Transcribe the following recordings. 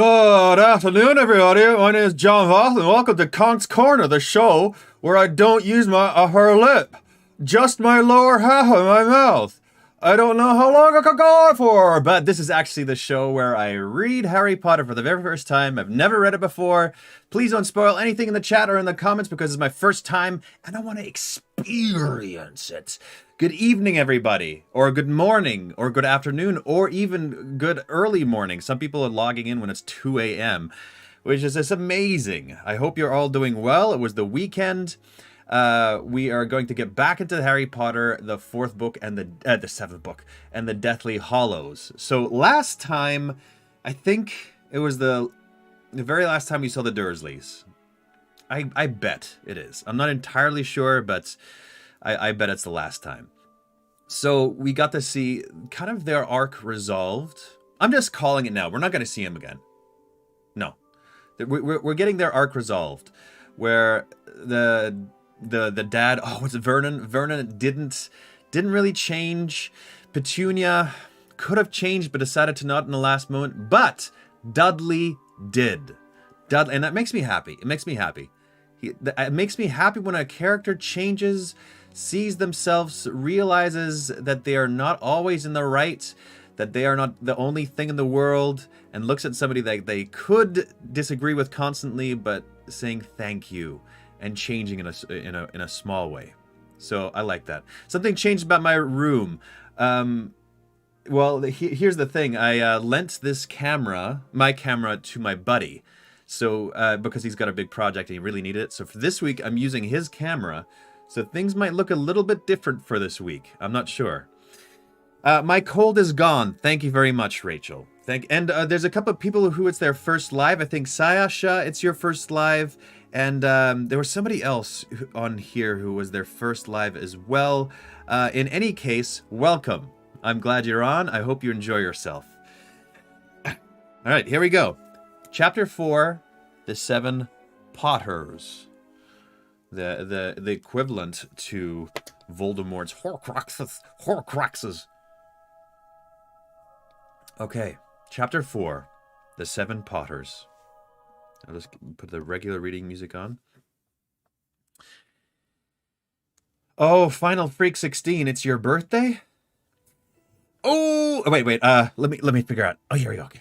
Good afternoon, everybody. My name is John Voth, and welcome to Conk's Corner, the show where I don't use my upper lip, just my lower half of my mouth. I don't know how long I could go on for, but this is actually the show where I read Harry Potter for the very first time. I've never read it before. Please don't spoil anything in the chat or in the comments because it's my first time and I want to experience it. Good evening, everybody, or good morning, or good afternoon, or even good early morning. Some people are logging in when it's 2 a.m., which is just amazing. I hope you're all doing well. It was the weekend. We are going to get back into Harry Potter, the fourth book and the seventh book, and the Deathly Hallows. So last time, I think it was the very last time we saw the Dursleys. I bet it is. I'm not entirely sure, but I bet it's the last time. So we got to see kind of their arc resolved. I'm just calling it now. We're not going to see him again. No. We're getting their arc resolved. Where the dad, what's it, Vernon? Vernon didn't really change. Petunia could have changed, but decided to not in the last moment. But Dudley did. Dudley, and that makes me happy. It makes me happy. It makes me happy when a character changes, sees themselves, realizes that they are not always in the right, that they are not the only thing in the world, and looks at somebody that they could disagree with constantly, but saying thank you and changing in a small way. So I like that. Something changed about my room. Well, here's the thing. I lent this camera, my camera, to my buddy. So because he's got a big project and he really needed it. So for this week, I'm using his camera. So things might look a little bit different for this week. I'm not sure. My cold is gone. Thank you very much, Rachel. And there's a couple of people who it's their first live. I think Sayasha, it's your first live. And there was somebody else on here who was their first live as well. In any case, welcome. I'm glad you're on. I hope you enjoy yourself. All right, here we go. Chapter 4, The Seven Potters. The equivalent to Voldemort's Horcruxes. Okay, Chapter 4, The Seven Potters. I'll just put the regular reading music on. Oh, Final Freak 16, it's your birthday? Oh, wait. Let me figure out. Oh, here we go. Okay.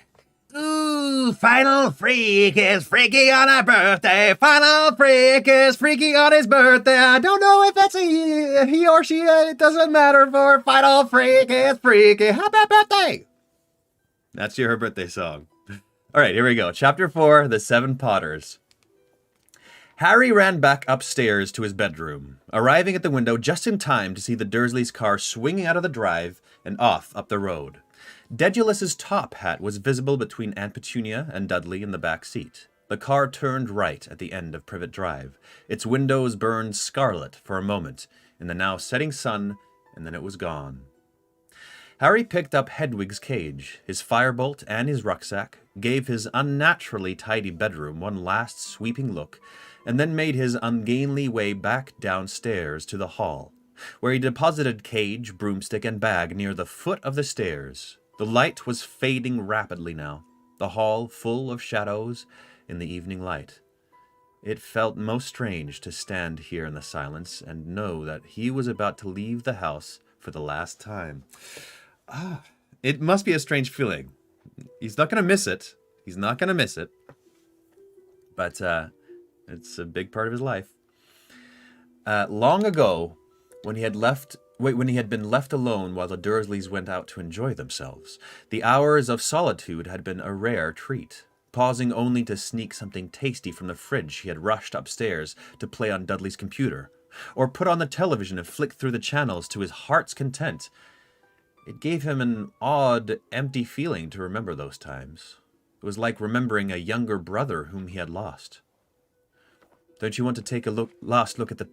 Ooh, Final Freak is freaky on a birthday. Final Freak is freaky on his birthday. I don't know if it's he or she. It doesn't matter for Final Freak is freaky. Happy birthday! That's her birthday song. All right, here we go. Chapter 4, The Seven Potters. Harry ran back upstairs to his bedroom, arriving at the window just in time to see the Dursleys' car swinging out of the drive and off up the road. Dedulus's top hat was visible between Aunt Petunia and Dudley in the back seat. The car turned right at the end of Privet Drive. Its windows burned scarlet for a moment in the now setting sun, and then it was gone. Harry picked up Hedwig's cage, his firebolt, and his rucksack, gave his unnaturally tidy bedroom one last sweeping look, and then made his ungainly way back downstairs to the hall, where he deposited cage, broomstick, and bag near the foot of the stairs. The light was fading rapidly now, the hall full of shadows in the evening light. It felt most strange to stand here in the silence and know that he was about to leave the house for the last time. It must be a strange feeling. He's not going to miss it. He's not going to miss it. But it's a big part of his life. Long ago, when he had been left alone while the Dursleys went out to enjoy themselves, the hours of solitude had been a rare treat. Pausing only to sneak something tasty from the fridge, he had rushed upstairs to play on Dudley's computer, or put on the television and flick through the channels to his heart's content. It gave him an odd, empty feeling to remember those times. It was like remembering a younger brother whom he had lost. Don't you want to take a last look at the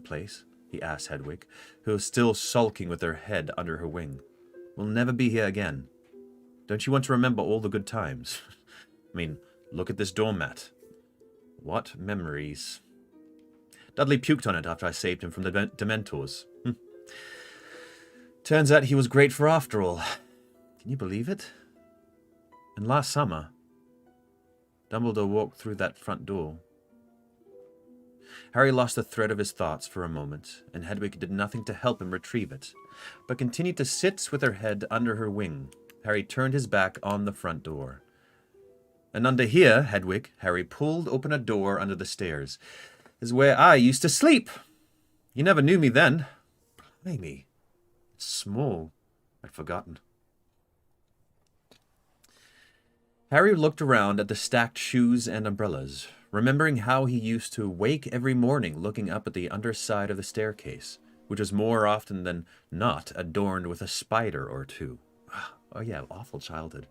place? He asked Hedwig, who was still sulking with her head under her wing. We'll never be here again. Don't you want to remember all the good times? I mean, look at this doormat. What memories. Dudley puked on it after I saved him from the Dementors. Turns out he was great for after all. Can you believe it? And last summer, Dumbledore walked through that front door. Harry lost the thread of his thoughts for a moment, and Hedwig did nothing to help him retrieve it, but continued to sit with her head under her wing. Harry turned his back on the front door. And under here, Hedwig, Harry pulled open a door under the stairs, is where I used to sleep. You never knew me then. Blimey, it's small. I'd forgotten. Harry looked around at the stacked shoes and umbrellas, remembering how he used to wake every morning looking up at the underside of the staircase, which was more often than not adorned with a spider or two. Oh yeah, awful childhood.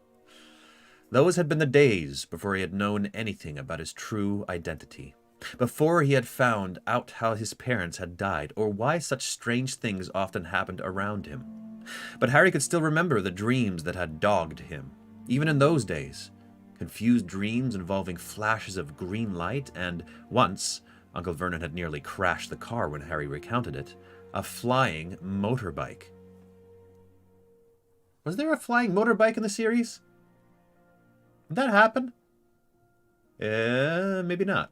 Those had been the days before he had known anything about his true identity, before he had found out how his parents had died, or why such strange things often happened around him. But Harry could still remember the dreams that had dogged him, even in those days. Confused dreams involving flashes of green light, and once, Uncle Vernon had nearly crashed the car when Harry recounted it, a flying motorbike. Was there a flying motorbike in the series? Did that happen? Maybe not.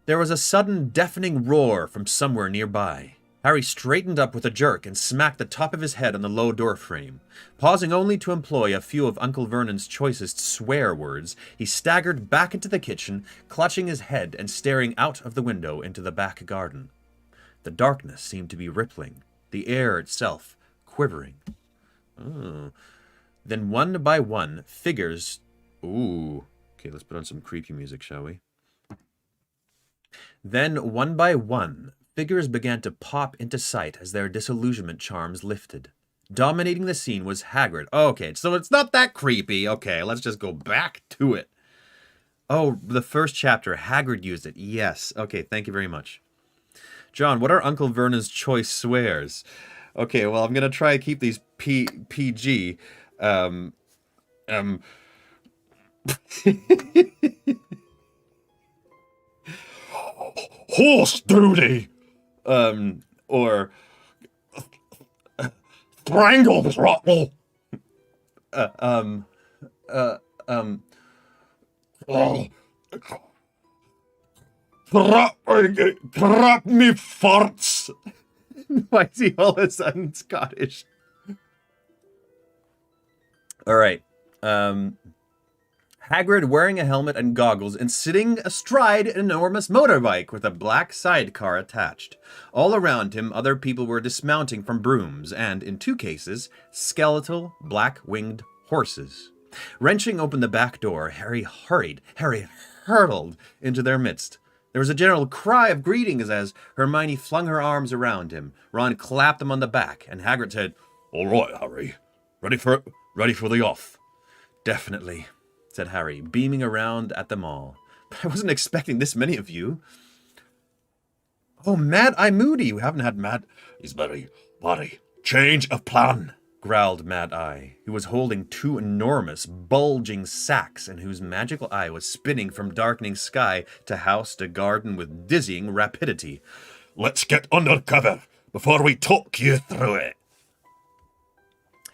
There was a sudden deafening roar from somewhere nearby. Harry straightened up with a jerk and smacked the top of his head on the low door frame. Pausing only to employ a few of Uncle Vernon's choicest swear words, he staggered back into the kitchen, clutching his head and staring out of the window into the back garden. The darkness seemed to be rippling, the air itself quivering. Oh. Then one by one, figures... Ooh. Okay, let's put on some creepy music, shall we? Then, one by one, figures began to pop into sight as their disillusionment charms lifted. Dominating the scene was Hagrid. Okay, so it's not that creepy. Okay, let's just go back to it. Oh, the first chapter, Hagrid used it. Yes. Okay, thank you very much. John, what are Uncle Vernon's choice swears? Okay, well, I'm going to try to keep these PG. Horse duty! Or strangle throttle! Trap me farts! Why is he all of a sudden Scottish? Alright, Hagrid wearing a helmet and goggles and sitting astride an enormous motorbike with a black sidecar attached. All around him, other people were dismounting from brooms and, in 2 cases, skeletal, black-winged horses. Wrenching open the back door, Harry hurtled into their midst. There was a general cry of greetings as Hermione flung her arms around him. Ron clapped him on the back, and Hagrid said, "All right, Harry. Ready for the off?" "Definitely," said Harry, beaming around at them all. "But I wasn't expecting this many of you." "Oh, Mad-Eye Moody, we haven't had Mad..." "He's very change of plan," growled Mad-Eye, who was holding 2 enormous, bulging sacks and whose magical eye was spinning from darkening sky to house to garden with dizzying rapidity. "Let's get under cover before we talk you through it."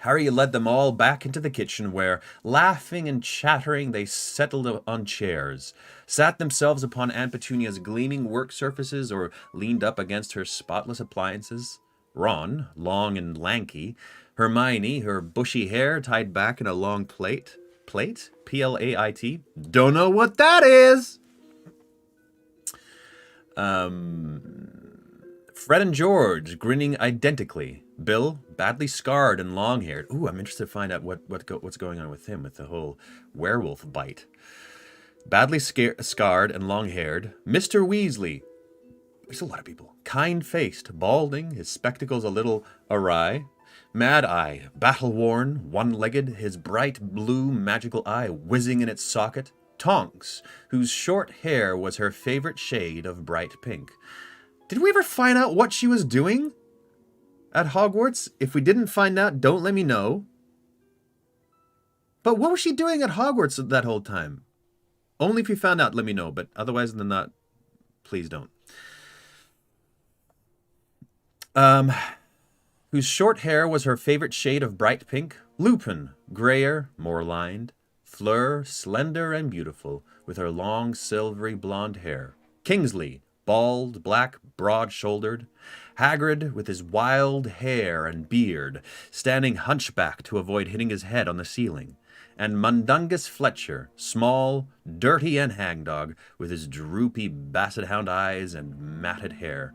Harry led them all back into the kitchen where, laughing and chattering, they settled on chairs, sat themselves upon Aunt Petunia's gleaming work surfaces or leaned up against her spotless appliances. Ron, long and lanky, Hermione, her bushy hair tied back in a long plait? P-L-A-I-T? Don't know what that is! Fred and George, grinning identically. Bill, badly scarred and long-haired. Ooh, I'm interested to find out what's going on with him, with the whole werewolf bite. Badly scarred and long-haired. Mr. Weasley. There's a lot of people. Kind-faced, balding, his spectacles a little awry. Mad-Eye, battle-worn, one-legged, his bright blue magical eye whizzing in its socket. Tonks, whose short hair was her favorite shade of bright pink. Did we ever find out what she was doing at Hogwarts? If we didn't find out, don't let me know. But what was she doing at Hogwarts that whole time? Only if you found out, let me know. But otherwise than that, please don't. Whose short hair was her favorite shade of bright pink. Lupin, grayer, more lined. Fleur, slender and beautiful, with her long silvery blonde hair. Kingsley, bald, black, broad-shouldered. Hagrid, with his wild hair and beard, standing hunchback to avoid hitting his head on the ceiling. And Mundungus Fletcher, small, dirty and hangdog, with his droopy basset hound eyes and matted hair.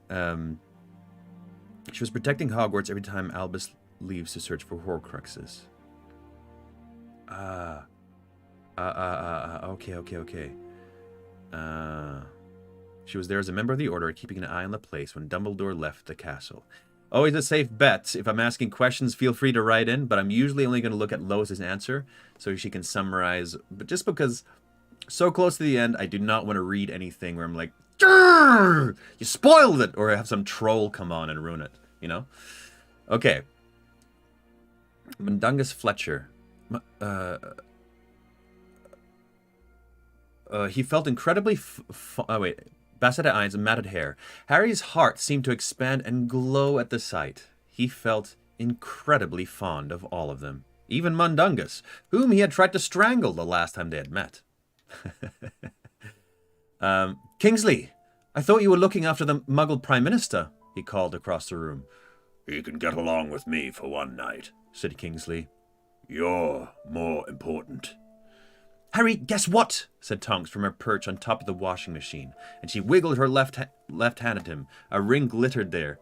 She was protecting Hogwarts every time Albus leaves to search for Horcruxes. Okay. She was there as a member of the Order, keeping an eye on the place when Dumbledore left the castle. Always a safe bet. If I'm asking questions, feel free to write in, but I'm usually only going to look at Lois's answer so she can summarize. But just because so close to the end, I do not want to read anything where I'm like, you spoiled it, or have some troll come on and ruin it, you know? Okay. Mundungus Fletcher. He felt incredibly basset eyes and matted hair. Harry's heart seemed to expand and glow at the sight. He felt incredibly fond of all of them. Even Mundungus, whom he had tried to strangle the last time they had met. Kingsley, I thought you were looking after the Muggle Prime Minister, he called across the room. You can get along with me for one night, said Kingsley. You're more important. Harry, guess what? Said Tonks from her perch on top of the washing machine, and she wiggled her left hand at him. A ring glittered there.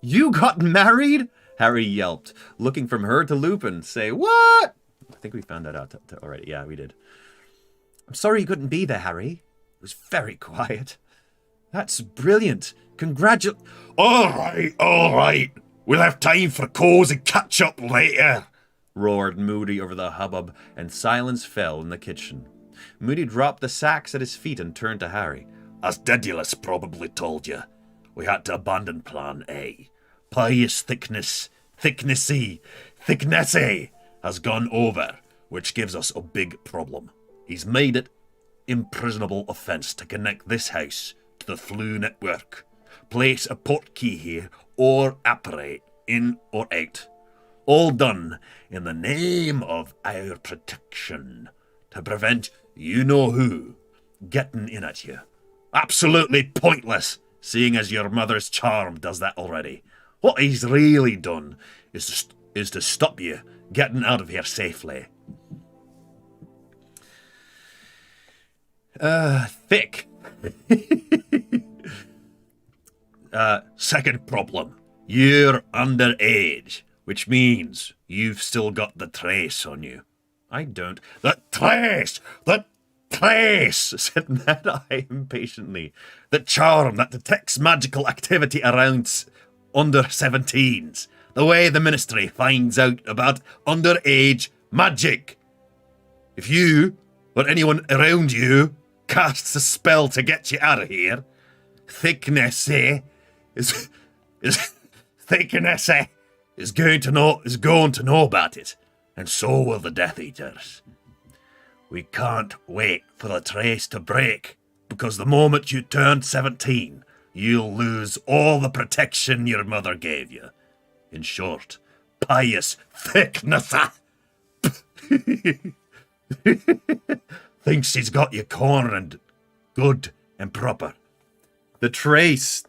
You got married? Harry yelped, looking from her to Lupin. Say, what? I think we found that out already. Yeah, we did. I'm sorry you couldn't be there, Harry. It was very quiet. That's brilliant. All right. We'll have time for calls and catch up later, roared Moody over the hubbub, and silence fell in the kitchen. Moody dropped the sacks at his feet and turned to Harry. As Dedulus probably told you, we had to abandon Plan A. Pious thicknessy, has gone over, which gives us a big problem. He's made it imprisonable offence to connect this house to the Floo network, place a portkey here, or apparate in or out. All done in the name of our protection, to prevent you-know-who getting in at you. Absolutely pointless, seeing as your mother's charm does that already. What he's really done is to stop you getting out of here safely. Thick. Second problem. You're underage, which means you've still got the trace on you. I don't. The trace, said Mad-Eye impatiently. The charm that detects magical activity around under 17s. The way the Ministry finds out about underage magic. If you, or anyone around you, casts a spell to get you out of here, thickness is going to know about it, and so will the Death Eaters. We can't wait for the trace to break, because the moment you turn 17, you'll lose all the protection your mother gave you. In short, pious thickness thinks he's got you cornered, good and proper. The trace,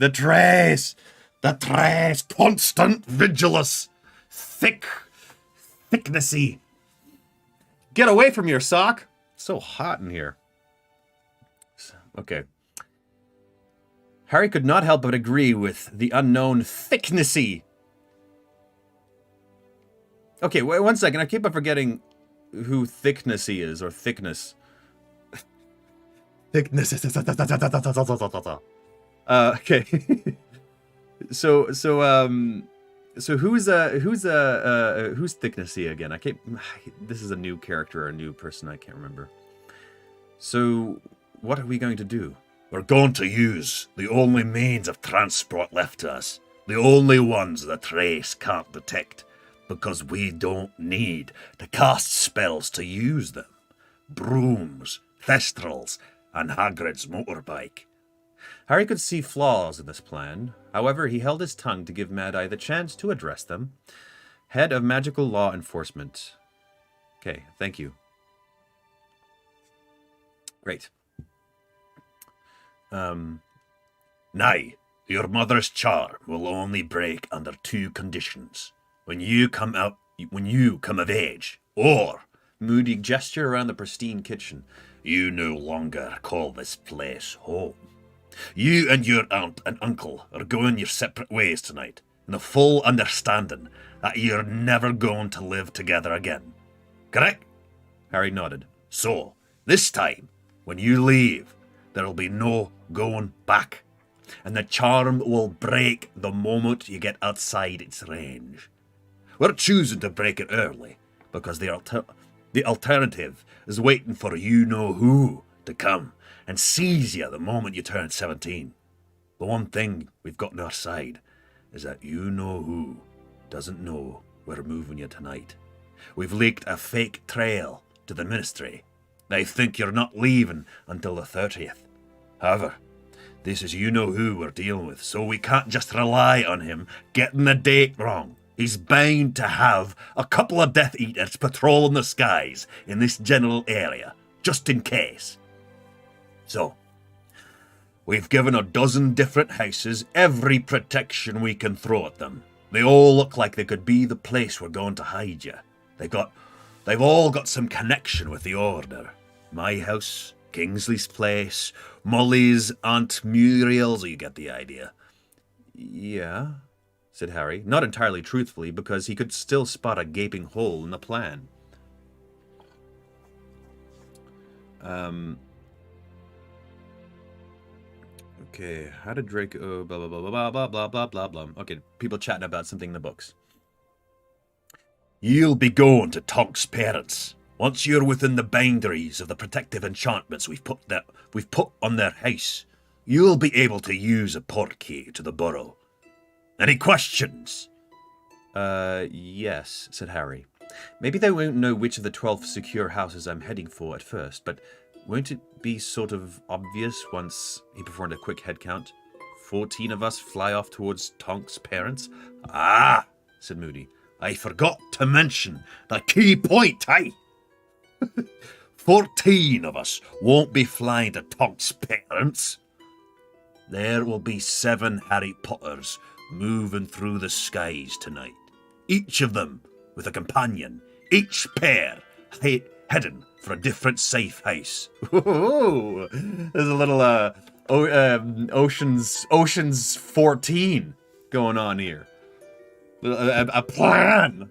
constant vigilance, thicknessy. Get away from your sock. It's so hot in here. Okay. Harry could not help but agree with the unknown thicknessy. Okay, wait 1 second. I keep on forgetting who thicknessy is, or thickness. Thickness. Okay. So who's thicknessy again? I can't. This is a new character or a new person. I can't remember. So what are we going to do? We're going to use the only means of transport left to us, the only ones the trace can't detect, because we don't need to cast spells to use them. Brooms, thestrals, and Hagrid's motorbike. Harry could see flaws in this plan. However, he held his tongue to give Mad-Eye the chance to address them. Head of Magical Law Enforcement. Okay, thank you. Great. Now, your mother's charm will only break under 2 conditions. When you come of age, or Moody gesture around the pristine kitchen. you no longer call this place home. You and your aunt and uncle are going your separate ways tonight, in the full understanding that you're never going to live together again. Correct? Harry nodded. So, this time, when you leave, there'll be no going back, and the charm will break the moment you get outside its range. We're choosing to break it early, because the alternative is waiting for you-know-who to come and seize you the moment you turn 17. The one thing we've got on our side is that you-know-who doesn't know we're moving you tonight. We've leaked a fake trail to the Ministry. They think you're not leaving until the 30th. However, this is you-know-who we're dealing with, so we can't just rely on him getting the date wrong. He's bound to have a couple of Death Eaters patrolling the skies in this general area, just in case. So, we've given a dozen different houses every protection we can throw at them. They all look like they could be the place we're going to hide you. They've all got some connection with the Order. My house, Kingsley's place, Molly's, Aunt Muriel's, you get the idea. Yeah, said Harry, not entirely truthfully, because he could still spot a gaping hole in the plan. Okay, how did Draco... blah, blah, blah, blah, blah, blah, blah, blah, blah. Okay, people chatting about something in the books. You'll be going to Tonk's parents. Once you're within the boundaries of the protective enchantments we've put on their house, you'll be able to use a portkey to the burrow. Any questions? Yes, said Harry. Maybe they won't know which of the 12 secure houses I'm heading for at first, but won't it be sort of obvious once he performed a quick head count? 14 of us fly off towards Tonk's parents? Ah, said Moody. I forgot to mention the key point, 14 of us won't be flying to Tonk's parents. There will be 7 Harry Potters moving through the skies tonight. Each of them with a companion. Each pair heading for a different safe house. Ooh, there's a little Ocean's 14 going on here. A plan.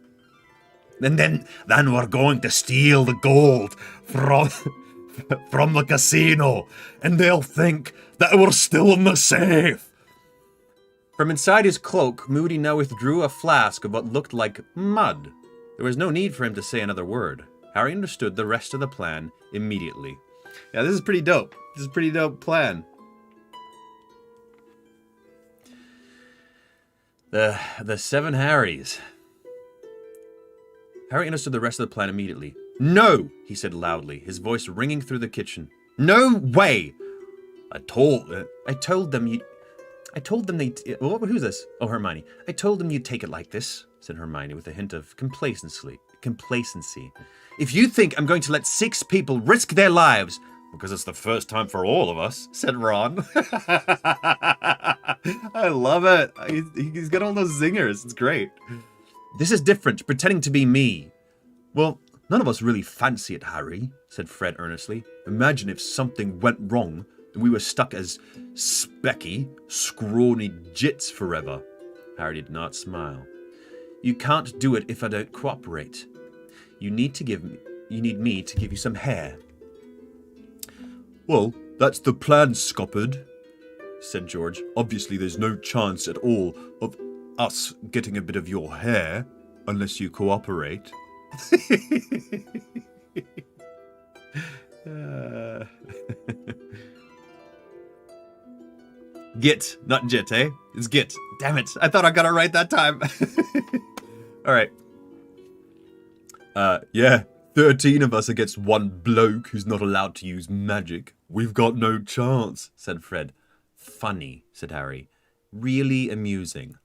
And then we're going to steal the gold from the casino, and they'll think that we're still in the safe. From inside his cloak, Moody now withdrew a flask of what looked like mud. There was no need for him to say another word. Harry understood the rest of the plan immediately. Yeah, this is pretty dope. This is a pretty dope plan. The 7 Harrys. Harry understood the rest of the plan immediately. No, he said loudly, his voice ringing through the kitchen. No way! I told them they'd... who's this? Oh, Hermione. I told them you'd take it like this, said Hermione with a hint of complacency. If you think I'm going to let 6 people risk their lives, because it's the first time for all of us, said Ron. I love it. He's got all those zingers. It's great. This is different, pretending to be me. Well, none of us really fancy it, Harry, said Fred earnestly. Imagine if something went wrong and we were stuck as specky, scrawny jits forever. Harry did not smile. You can't do it if I don't cooperate. You need me to give you some hair. Well, that's the plan, Scoppard, said George. Obviously there's no chance at all of us getting a bit of your hair, unless you cooperate. Git, not jit, eh? It's git. Damn it, I thought I got it right that time. Alright. Yeah, 13 of us against one bloke who's not allowed to use magic. We've got no chance, said Fred. Funny, said Harry. Really amusing.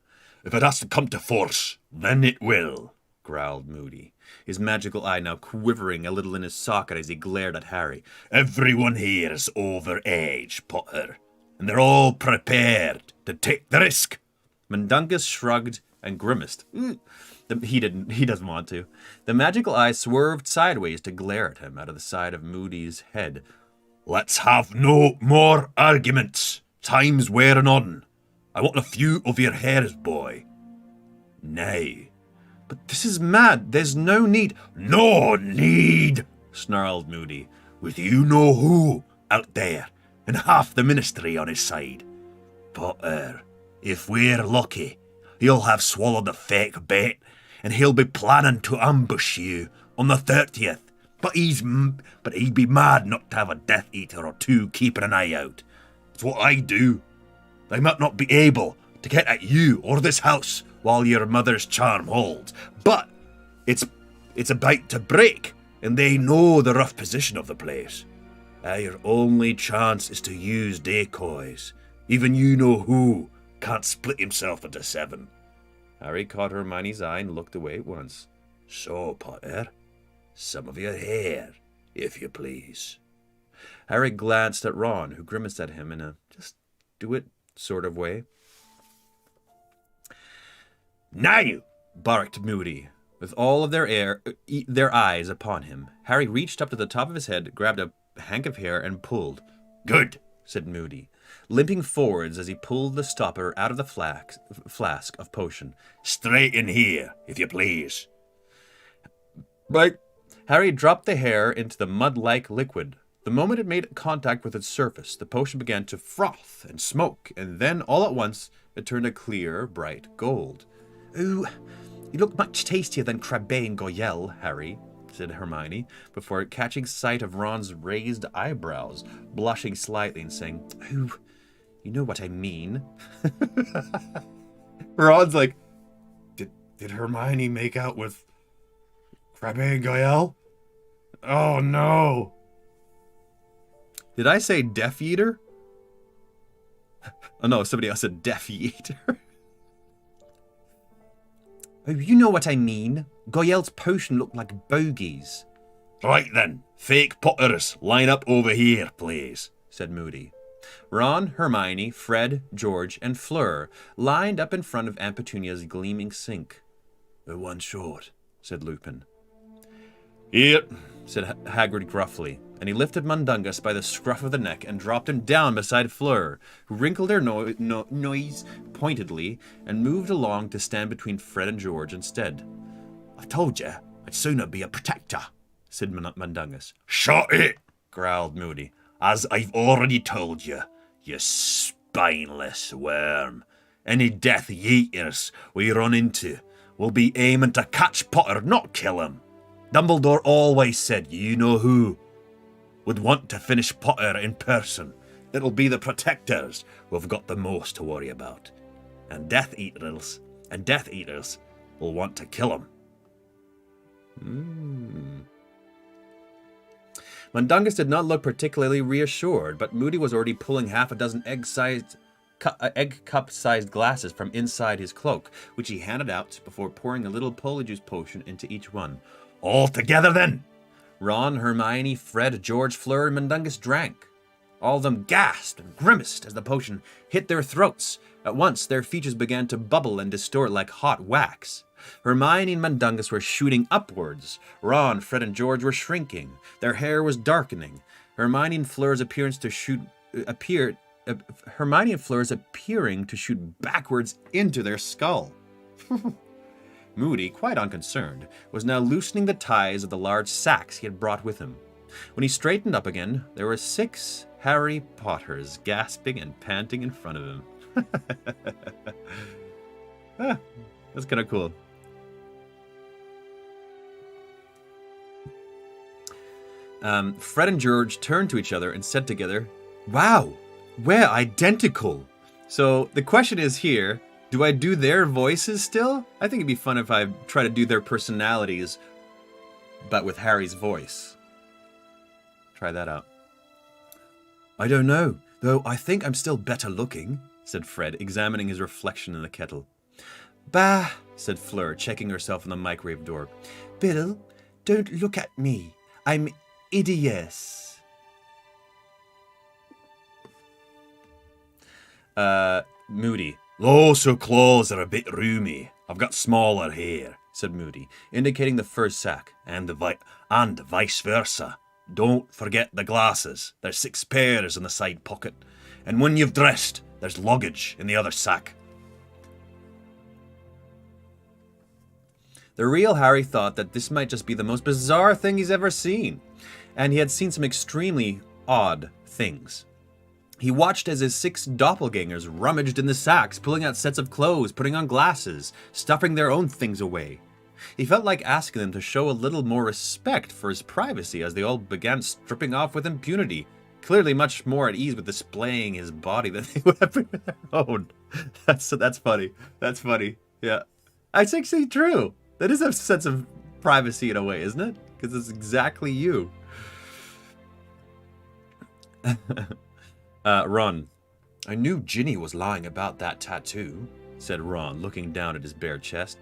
If it has to come to force, then it will, growled Moody, his magical eye now quivering a little in his socket as he glared at Harry. Everyone here is over age, Potter, and they're all prepared to take the risk. Mundungus shrugged and grimaced. He doesn't want to. The magical eye swerved sideways to glare at him out of the side of Moody's head. Let's have no more arguments. Time's wearing on. I want a few of your hairs, boy. Now. But this is mad. There's no need. No need, snarled Moody. With you-know-who out there and half the ministry on his side. Potter, if we're lucky, he'll have swallowed the fake bait and he'll be planning to ambush you on the 30th. But he'd be mad not to have a Death Eater or two keeping an eye out. It's what I do. They might not be able to get at you or this house while your mother's charm holds, but it's about to break, and they know the rough position of the place. Your only chance is to use decoys. Even you-know-who can't split himself into 7. Harry caught Hermione's eye and looked away at once. So, Potter, some of your hair, if you please. Harry glanced at Ron, who grimaced at him in a just-do-it sort of way. Now, barked Moody, with all of their eyes upon him. Harry reached up to the top of his head, grabbed a hank of hair, and pulled. Good, said Moody, limping forwards as he pulled the stopper out of the flask of potion. Straight in here, if you please. Right. Harry dropped the hair into the mud-like liquid. The moment it made contact with its surface, the potion began to froth and smoke, and then, all at once, it turned a clear, bright gold. "Ooh, you look much tastier than Crabbe Goyelle, Harry," said Hermione, before catching sight of Ron's raised eyebrows, blushing slightly and saying, "Ooh, you know what I mean." Ron's like, Did Hermione make out with Crabbe Goyelle? Oh no. Did I say Death Eater? Oh no, somebody else said Death Eater. Oh, you know what I mean. Goyelle's potion looked like bogies. Right then, fake Potters, line up over here, please, said Moody. Ron, Hermione, Fred, George, and Fleur lined up in front of Aunt Petunia's gleaming sink. "One short," said Lupin. "Here," said Hagrid gruffly, and he lifted Mundungus by the scruff of the neck and dropped him down beside Fleur, who wrinkled her nose pointedly and moved along to stand between Fred and George instead. "I told you I'd sooner be a protector," said Mundungus. "Shut it," growled Moody. "As I've already told you, you spineless worm. Any Death Eaters we run into will be aiming to catch Potter, not kill him. Dumbledore always said you-know-who would want to finish Potter in person. It'll be the protectors who've got the most to worry about. And Death Eaters will want to kill him." Mundungus did not look particularly reassured, but Moody was already pulling half a dozen egg cup-sized glasses from inside his cloak, which he handed out before pouring a little polyjuice potion into each one. "All together, then." Ron, Hermione, Fred, George, Fleur, and Mundungus drank. All of them gasped and grimaced as the potion hit their throats. At once, their features began to bubble and distort like hot wax. Hermione and Mundungus were shooting upwards. Ron, Fred, and George were shrinking. Their hair was darkening. Hermione and Fleur's appearing to shoot backwards into their skull. Moody, quite unconcerned, was now loosening the ties of the large sacks he had brought with him. When he straightened up again, there were 6 Harry Potters gasping and panting in front of him. That's kind of cool. Fred and George turned to each other and said together, "Wow, we're identical." So the question is here, do I do their voices still? I think it'd be fun if I try to do their personalities, but with Harry's voice. Try that out. "I don't know, though I think I'm still better looking," said Fred, examining his reflection in the kettle. Bah, said Fleur, checking herself in the microwave door. Bill, don't look at me. I'm hideous. Moody. Oh, so claws are a bit roomy. I've got smaller hair, said Moody, indicating the first sack. and vice versa. Don't forget the glasses. There's 6 pairs in the side pocket. And when you've dressed, there's luggage in the other sack. The real Harry thought that this might just be the most bizarre thing he's ever seen, and he had seen some extremely odd things. He watched as his 6 doppelgangers rummaged in the sacks, pulling out sets of clothes, putting on glasses, stuffing their own things away. He felt like asking them to show a little more respect for his privacy as they all began stripping off with impunity, clearly much more at ease with displaying his body than they would have been with their own. That's funny. That's funny. Yeah. That's actually true. That is a sense of privacy in a way, isn't it? Because it's exactly you. Ron. I knew Ginny was lying about that tattoo, said Ron, looking down at his bare chest.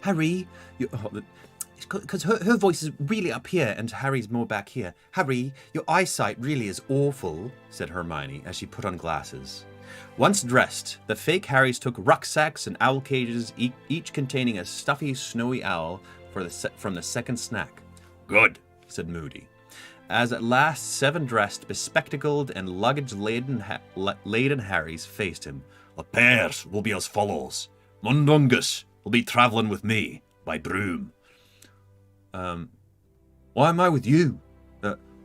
Harry, because her voice is really up here and Harry's more back here. Harry, your eyesight really is awful, said Hermione as she put on glasses. Once dressed, the fake Harrys took rucksacks and owl cages, each containing a stuffy, snowy owl from the second snack. Good, said Moody. As at last 7 dressed, bespectacled, and luggage-laden Harrys faced him. The pairs will be as follows. Mundungus will be travelling with me by broom. Why am I with you?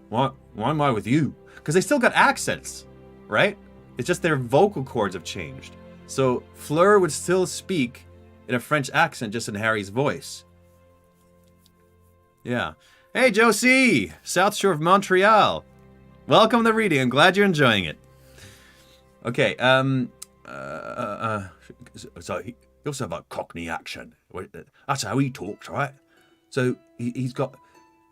Why am I with you? Because they still got accents, right? It's just their vocal cords have changed. So Fleur would still speak in a French accent, just in Harry's voice. Yeah. Hey, Josie! South Shore of Montreal. Welcome to the reading. I'm glad you're enjoying it. Okay, So he also have a Cockney accent. That's how he talks, right? So he's got...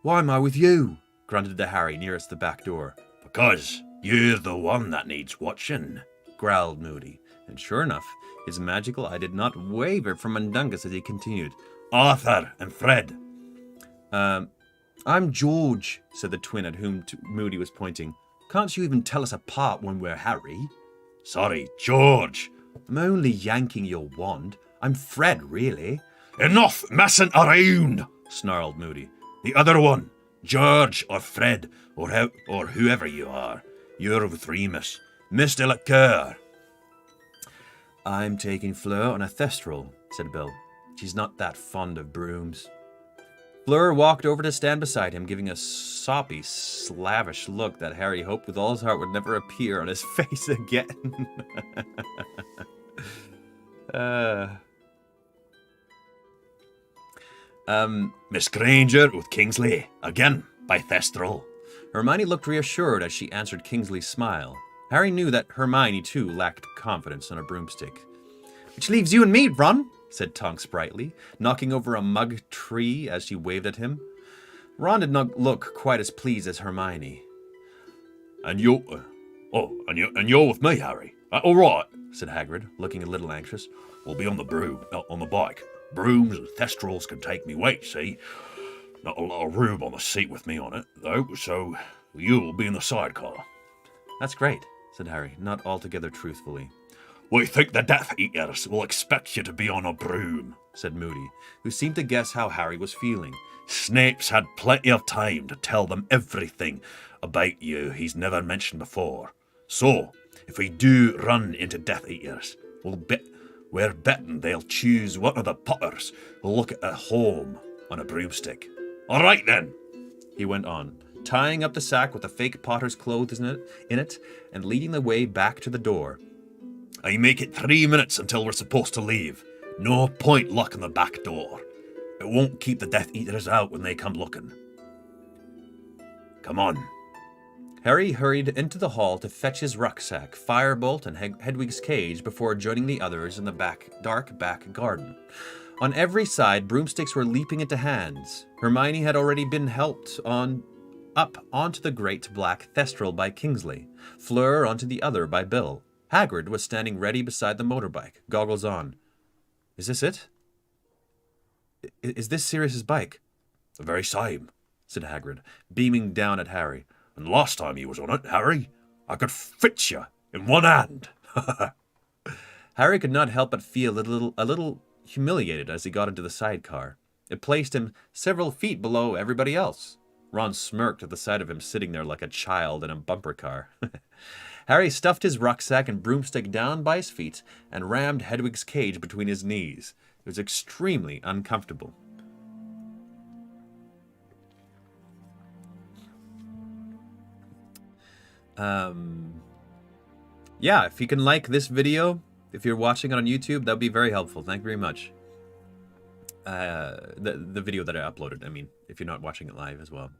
Why am I with you? Grunted the Harry nearest the back door. Because you're the one that needs watching, growled Moody. And sure enough, his magical eye did not waver from Mundungus as he continued. Arthur and Fred. I'm George, said the twin at whom Moody was pointing. Can't you even tell us apart when we're Harry? Sorry, George. I'm only yanking your wand. I'm Fred, really. Enough messing around, snarled Moody. The other one, George or Fred or whoever you are. You're with Remus. Miss Delacour. I'm taking Fleur on a thestral, said Bill. She's not that fond of brooms. Fleur walked over to stand beside him, giving a soppy, slavish look that Harry hoped with all his heart would never appear on his face again. Miss Granger with Kingsley, again, by Thestral. Hermione looked reassured as she answered Kingsley's smile. Harry knew that Hermione, too, lacked confidence on a broomstick. Which leaves you and me, Ron, said Tonks brightly, knocking over a mug tree as she waved at him. Ron did not look quite as pleased as Hermione. And you're with me, Harry. All right, said Hagrid, looking a little anxious. We'll be on the bike. Brooms and thestrals can take me weight, see? Not a lot of room on the seat with me on it, though, so you'll be in the sidecar. That's great, said Harry, not altogether truthfully. We think the Death Eaters will expect you to be on a broom, said Moody, who seemed to guess how Harry was feeling. Snape's had plenty of time to tell them everything about you he's never mentioned before. So, if we do run into Death Eaters, we're betting they'll choose one of the Potters who'll look at a home on a broomstick. All right, then, he went on, tying up the sack with the fake Potter's clothes in it and leading the way back to the door. I make it 3 minutes until we're supposed to leave. No point locking the back door. It won't keep the Death Eaters out when they come looking. Come on. Harry hurried into the hall to fetch his rucksack, Firebolt, and Hedwig's cage before joining the others in the dark back garden. On every side, broomsticks were leaping into hands. Hermione had already been helped up onto the great black thestral by Kingsley, Fleur onto the other by Bill. Hagrid was standing ready beside the motorbike, goggles on. Is this it? Is this Sirius's bike? The very same, Said Hagrid, beaming down at Harry. and last time you was on it, Harry, I could fit you in one hand. Harry could not help but feel a little humiliated as he got into the sidecar. It placed him several feet below everybody else. Ron smirked at the sight of him sitting there like a child in a bumper car. Harry stuffed his rucksack and broomstick down by his feet and rammed Hedwig's cage between his knees. It was extremely uncomfortable. Yeah, if you can like this video, if you're watching it on YouTube, that would be very helpful. Thank you very much. The video that I uploaded, I mean, if you're not watching it live as well.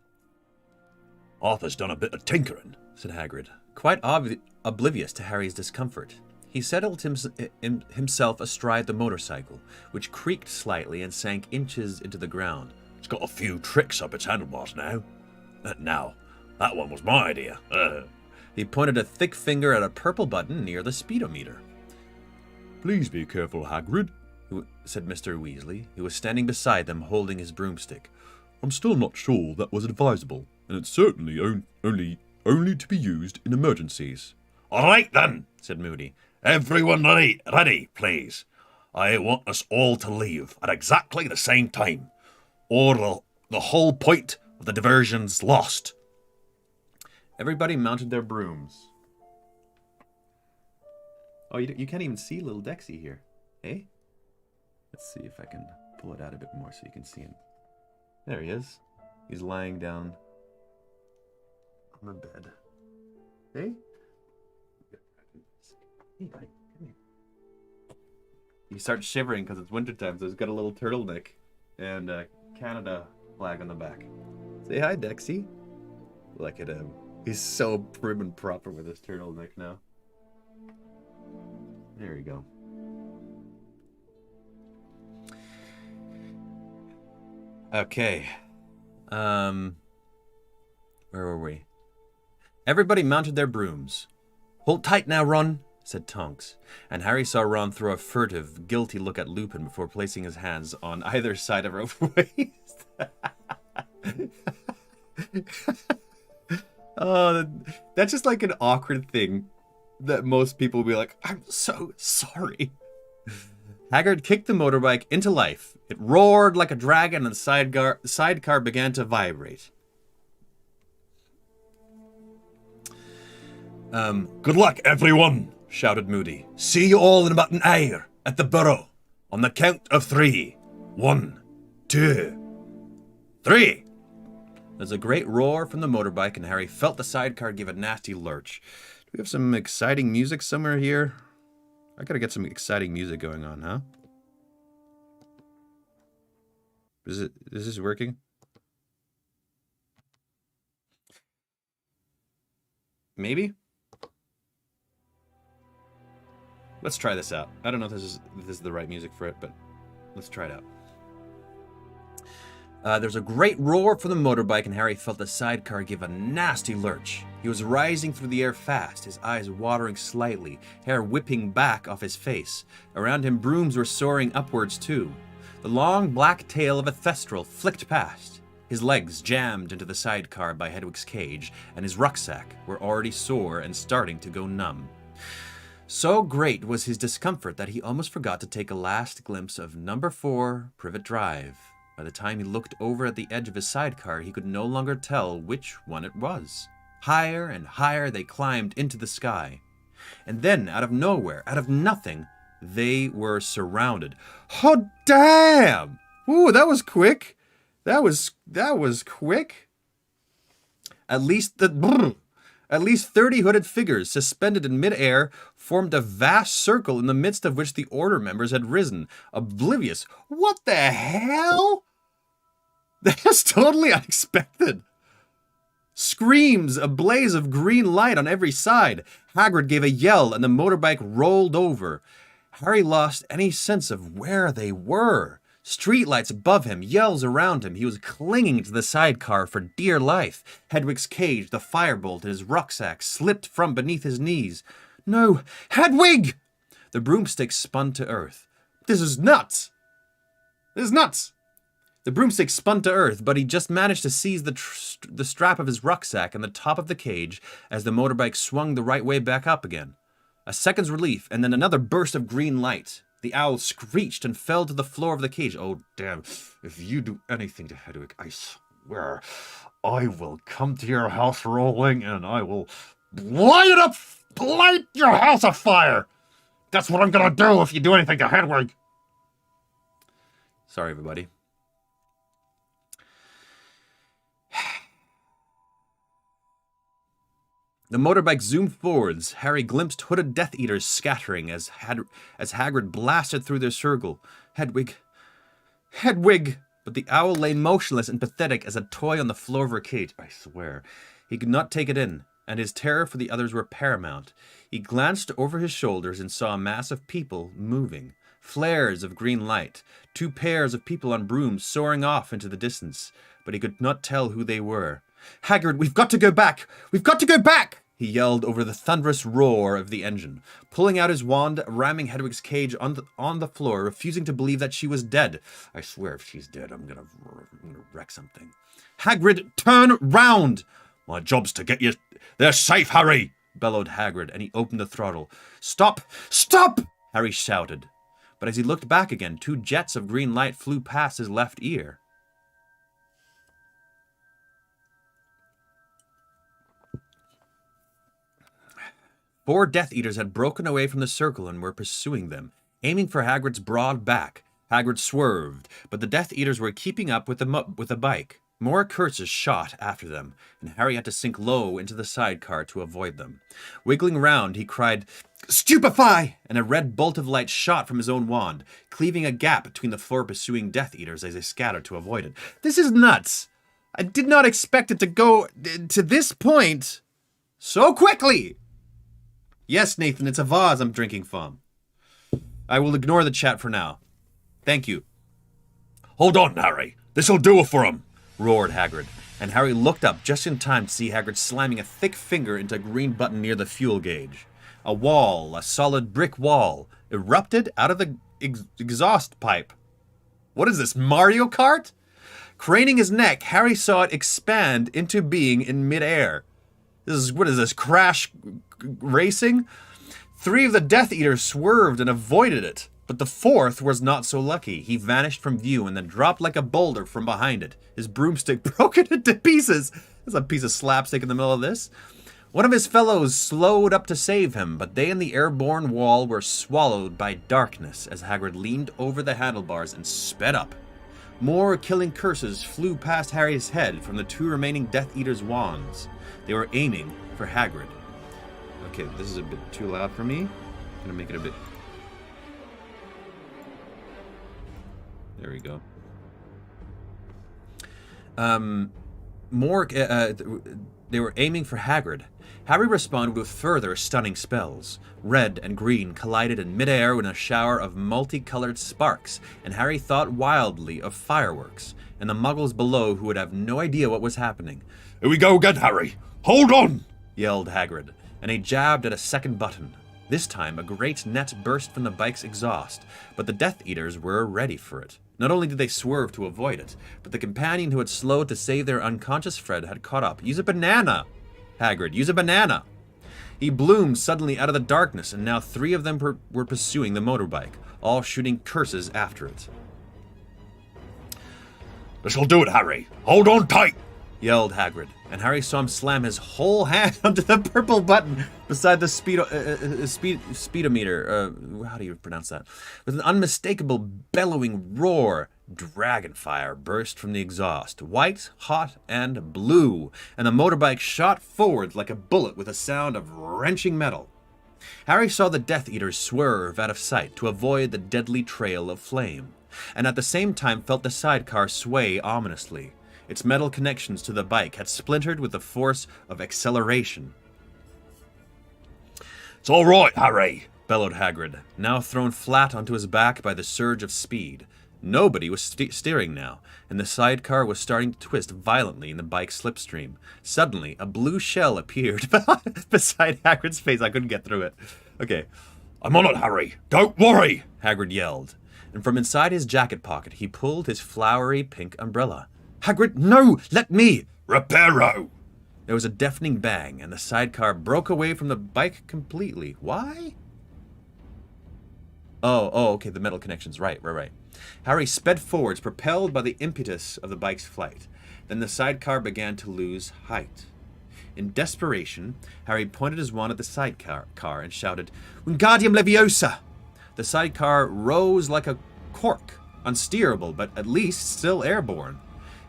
Arthur's done a bit of tinkering, Said Hagrid, quite oblivious to Harry's discomfort. He settled himself astride the motorcycle, which creaked slightly and sank inches into the ground. It's got a few tricks up its handlebars now. Now, that one was my idea. He pointed a thick finger at a purple button near the speedometer. Please be careful, Hagrid, said Mr. Weasley, who was standing beside them holding his broomstick. I'm still not sure that was advisable, and it's certainly only to be used in emergencies. All right, then, said Moody. Everyone ready, please. I want us all to leave at exactly the same time, or the whole point of the diversion's lost. Everybody mounted their brooms. Oh, you can't even see little Dexy here. Eh? Let's see if I can pull it out a bit more so you can see him. There he is. He's lying down on the bed. Hey? Hey, come here. He starts shivering because it's wintertime, so he's got a little turtleneck and a Canada flag on the back. Say hi, Dexy. Look at him. He's so prim and proper with his turtleneck now. There we go. Okay. Where were we? Everybody mounted their brooms. Hold tight now, Ron, said Tonks, and Harry saw Ron throw a furtive, guilty look at Lupin before placing his hands on either side of her waist. Oh, that's just like an awkward thing that most people will be like, I'm so sorry. Hagrid kicked the motorbike into life. It roared like a dragon and the sidecar began to vibrate. Good luck, everyone, shouted Moody. See you all in about an hour at the Burrow. On the count of 3. 1, 2, 3. There's a great roar from the motorbike, and Harry felt the sidecar give a nasty lurch. Do we have some exciting music somewhere here? I gotta get some exciting music going on, huh? Is this working? Maybe? Let's try this out. I don't know if this is the right music for it, but let's try it out. There's a great roar from the motorbike, and Harry felt the sidecar give a nasty lurch. He was rising through the air fast, his eyes watering slightly, hair whipping back off his face. Around him, brooms were soaring upwards too. The long black tail of a thestral flicked past. His legs jammed into the sidecar by Hedwig's cage, and his rucksack were already sore and starting to go numb. So great was his discomfort that he almost forgot to take a last glimpse of number 4 Privet Drive. By the time he looked over at the edge of his sidecar, he could no longer tell which one it was. Higher and higher they climbed into the sky. And then, out of nowhere, out of nothing, they were surrounded. Oh, damn! Ooh, that was quick. That was quick. At least 30 hooded figures suspended in midair formed a vast circle in the midst of which the Order members had risen, oblivious. What the hell? That's totally unexpected. Screams, a blaze of green light on every side. Hagrid gave a yell and the motorbike rolled over. Harry lost any sense of where they were. Streetlights above him, yells around him. He was clinging to the sidecar for dear life. Hedwig's cage, the firebolt, and his rucksack slipped from beneath his knees. No, Hedwig! The broomstick spun to earth. This is nuts! This is nuts! The broomstick spun to earth, but he just managed to seize the strap of his rucksack and the top of the cage as the motorbike swung the right way back up again. A second's relief, and then another burst of green light. The owl screeched and fell to the floor of the cage. Oh, damn. If you do anything to Hedwig, I swear I will come to your house rolling and I will light your house afire. That's what I'm gonna do if you do anything to Hedwig. Sorry, everybody. The motorbike zoomed forwards. Harry glimpsed hooded Death Eaters scattering as Hagrid blasted through their circle. Hedwig! But the owl lay motionless and pathetic as a toy on the floor of her cage. I swear. He could not take it in, and his terror for the others were paramount. He glanced over his shoulders and saw a mass of people moving. Flares of green light. 2 pairs of people on brooms soaring off into the distance. But he could not tell who they were. Hagrid, we've got to go back! We've got to go back! He yelled over the thunderous roar of the engine, pulling out his wand, ramming Hedwig's cage on the floor, refusing to believe that she was dead. I swear if she's dead, I'm gonna wreck something. Hagrid, turn round! My job's to get you... They're safe, Harry! Bellowed Hagrid, and he opened the throttle. Stop! Stop! Harry shouted. But as he looked back again, 2 jets of green light flew past his left ear. Four Death Eaters had broken away from the circle and were pursuing them, aiming for Hagrid's broad back. Hagrid swerved, but the Death Eaters were keeping up with the bike. More curses shot after them, and Harry had to sink low into the sidecar to avoid them. Wiggling round, he cried, "Stupefy!" and a red bolt of light shot from his own wand, cleaving a gap between the 4 pursuing Death Eaters as they scattered to avoid it. This is nuts! I did not expect it to go to this point so quickly! Yes, Nathan, it's a vase I'm drinking from. I will ignore the chat for now. Thank you. Hold on, Harry. This'll do it for him, roared Hagrid, and Harry looked up just in time to see Hagrid slamming a thick finger into a green button near the fuel gauge. A solid brick wall, erupted out of the exhaust pipe. What is this, Mario Kart? Craning his neck, Harry saw it expand into being in midair. What is this, crash racing? 3 of the Death Eaters swerved and avoided it, but the 4th was not so lucky. He vanished from view and then dropped like a boulder from behind it. His broomstick broke it into pieces. There's a piece of slapstick in the middle of this. One of his fellows slowed up to save him, but they and the airborne wall were swallowed by darkness as Hagrid leaned over the handlebars and sped up. More killing curses flew past Harry's head from the 2 remaining Death Eaters' wands. They were aiming for Hagrid. Okay, this is a bit too loud for me. I'm gonna make it a bit... There we go. They were aiming for Hagrid. Harry responded with further stunning spells. Red and green collided in midair in a shower of multicolored sparks, and Harry thought wildly of fireworks, and the muggles below who would have no idea what was happening. Here we go again, Harry. Hold on, yelled Hagrid, and he jabbed at a second button. This time, a great net burst from the bike's exhaust, but the Death Eaters were ready for it. Not only did they swerve to avoid it, but the companion who had slowed to save their unconscious Fred had caught up. Use a banana, Hagrid, use a banana. He bloomed suddenly out of the darkness, and now 3 of them were pursuing the motorbike, all shooting curses after it. This'll do it, Harry. Hold on tight, yelled Hagrid, and Harry saw him slam his whole hand onto the purple button beside the speedometer. How do you pronounce that? With an unmistakable bellowing roar, dragonfire burst from the exhaust, white, hot, and blue, and the motorbike shot forward like a bullet with a sound of wrenching metal. Harry saw the Death Eaters swerve out of sight to avoid the deadly trail of flame, and at the same time felt the sidecar sway ominously. Its metal connections to the bike had splintered with the force of acceleration. It's all right, Harry, bellowed Hagrid, now thrown flat onto his back by the surge of speed. Nobody was steering now, and the sidecar was starting to twist violently in the bike's slipstream. Suddenly, a blue shell appeared beside Hagrid's face. I couldn't get through it. Okay. I'm on it, Harry. Don't worry, Hagrid yelled. and from inside his jacket pocket he pulled his flowery pink umbrella. Hagrid, no! Let me! Reparo! There was a deafening bang, and the sidecar broke away from the bike completely. Why? Oh, okay, the metal connections. Right. Harry sped forwards, propelled by the impetus of the bike's flight. Then the sidecar began to lose height. In desperation, Harry pointed his wand at the sidecar and shouted, Wingardium Leviosa! The sidecar rose like a cork, unsteerable, but at least still airborne.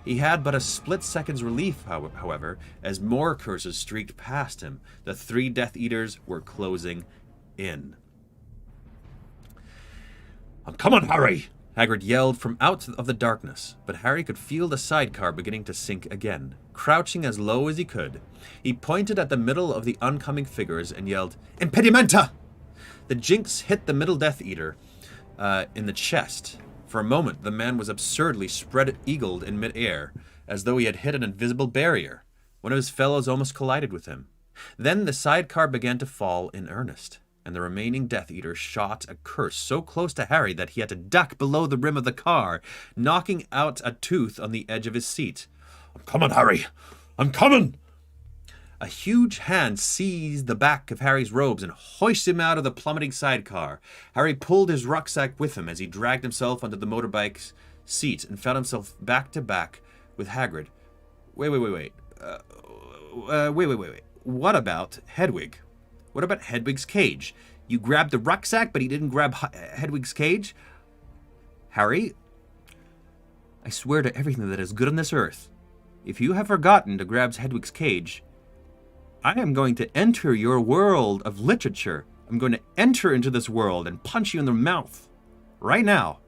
He had but a split second's relief, however, as more curses streaked past him. The 3 Death Eaters were closing in. I'm coming, Harry! Hagrid yelled from out of the darkness, but Harry could feel the sidecar beginning to sink again. Crouching as low as he could, he pointed at the middle of the oncoming figures and yelled, Impedimenta! The jinx hit the middle Death Eater in the chest. For a moment, the man was absurdly spread-eagled in mid-air, as though he had hit an invisible barrier. One of his fellows almost collided with him. Then the sidecar began to fall in earnest, and the remaining Death Eater shot a curse so close to Harry that he had to duck below the rim of the car, knocking out a tooth on the edge of his seat. I'm coming, Harry! I'm coming! A huge hand seized the back of Harry's robes and hoisted him out of the plummeting sidecar. Harry pulled his rucksack with him as he dragged himself onto the motorbike's seat and found himself back to back with Hagrid. Wait. What about Hedwig? What about Hedwig's cage? You grabbed the rucksack, but he didn't grab Hedwig's cage? Harry, I swear to everything that is good on this earth, if you have forgotten to grab Hedwig's cage, I am going to enter your world of literature. I'm going to enter into this world and punch you in the mouth. Right now.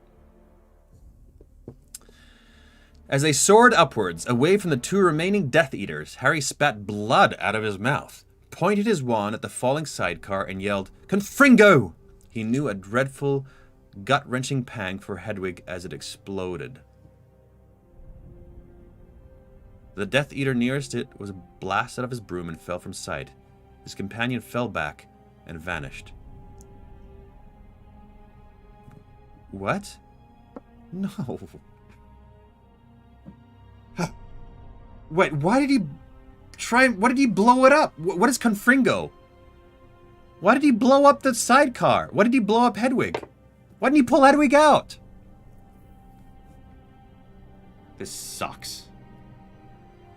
As they soared upwards, away from the 2 remaining Death Eaters, Harry spat blood out of his mouth, pointed his wand at the falling sidecar, and yelled, Confringo! He knew a dreadful, gut-wrenching pang for Hedwig as it exploded. The Death Eater nearest it was blasted out of his broom and fell from sight. His companion fell back and vanished. What? No. Wait, why did he what did he blow it up? What is Confringo? Why did he blow up the sidecar? Why did he blow up Hedwig? Why didn't he pull Hedwig out? This sucks.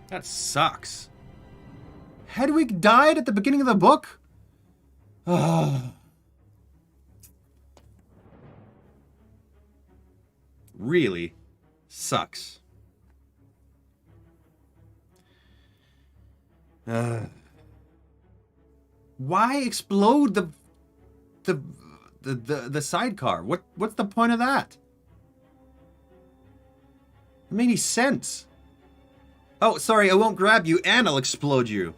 That sucks. Hedwig died at the beginning of the book? Really sucks. Why explode the sidecar? What's the point of that? It made any sense. Oh, sorry, I won't grab you and I'll explode you.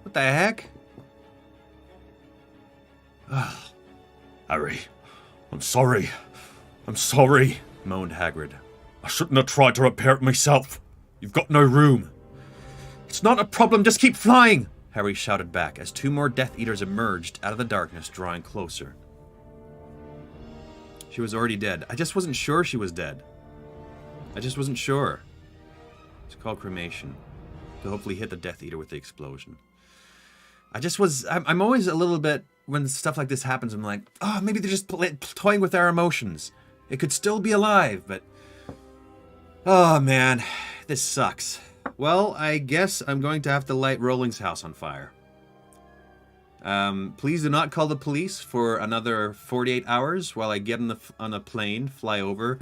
What the heck? Harry, I'm sorry. I'm sorry, moaned Hagrid. I shouldn't have tried to repair it myself. You've got no room. It's not a problem, just keep flying, Harry shouted back as 2 more Death Eaters emerged out of the darkness, drawing closer. She was already dead. I just wasn't sure she was dead. I just wasn't sure. It's called cremation. To hopefully hit the Death Eater with the explosion. I'm always a little bit, when stuff like this happens, I'm like, oh, maybe they're just toying with our emotions. It could still be alive, but... Oh, man. This sucks. Well, I guess I'm going to have to light Rowling's house on fire. Please do not call the police for another 48 hours while I get on a plane, fly over,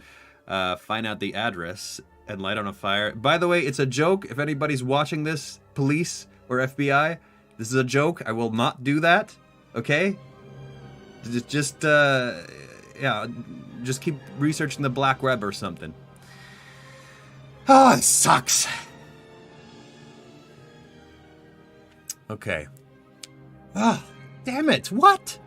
find out the address, and light on a fire. By the way, it's a joke. If anybody's watching this, police or FBI, this is a joke. I will not do that. Okay? Just keep researching the black web or something. Oh, it sucks. Okay. Oh, damn it. What?